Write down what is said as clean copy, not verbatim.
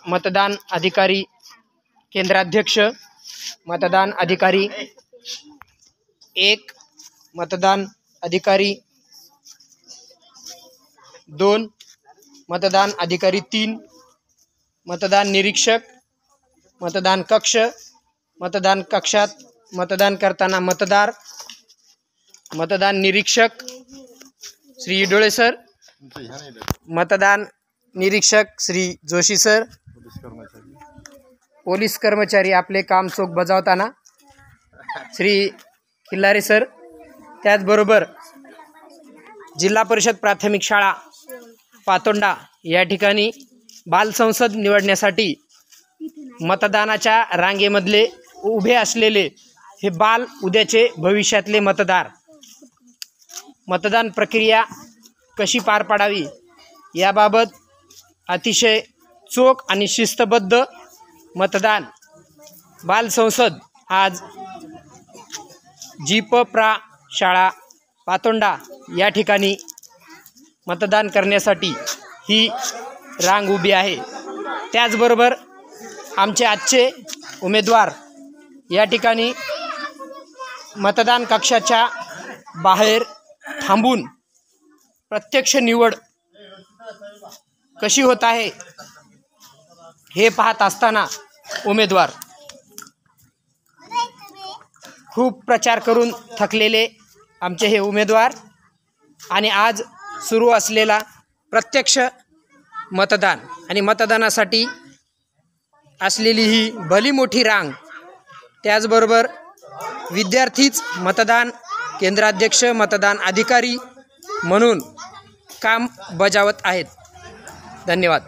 मतदान अधिकारी केंद्राध्यक्ष, मतदान अधिकारी 1, मतदान अधिकारी 2, मतदान अधिकारी 3, मतदान निरीक्षक, मतदान कक्ष, मतदान कक्षात मतदान करताना मतदार, मतदान निरीक्षक श्री डोळे सर, मतदान निरीक्षक श्री जोशी सर, पोलीस कर्मचारी आपले काम चोख बजावताना श्री खिल्लारे सर, त्याचबरोबर जिल्हा परिषद प्राथमिक शाळा पातोंडा या ठिकाणी बाल संसद निवडण्यासाठी मतदानाच्या रांगेमधले उभे असलेले हे बाल उद्याचे भविष्यातले मतदार, मतदान प्रक्रिया कशी पार पाडावी याबाबत अतिशय चोख आणि शिस्तबद्ध मतदान बाल संसद आज जीपप्रा शाळा पातोंडा या ठिकाणी मतदान करण्यासाठी ही रांग उभी आहे। त्याचबरोबर आमचे आजचे उमेदवार या ठिकाणी मतदान कक्षाच्या बाहेर थांबून प्रत्यक्ष निवड कशी होत आहे हे पाहत असताना उमेदवार खूप प्रचार करून थकलेले आमचे हे उमेदवार आणि आज सुरू असलेला प्रत्यक्ष मतदान आणि मतदानासाठी असलेली ही भली मोठी रांग, त्याचबरोबर विद्यार्थीच मतदान केंद्राध्यक्ष, मतदान अधिकारी म्हणून काम बजावत आहेत। धन्यवाद।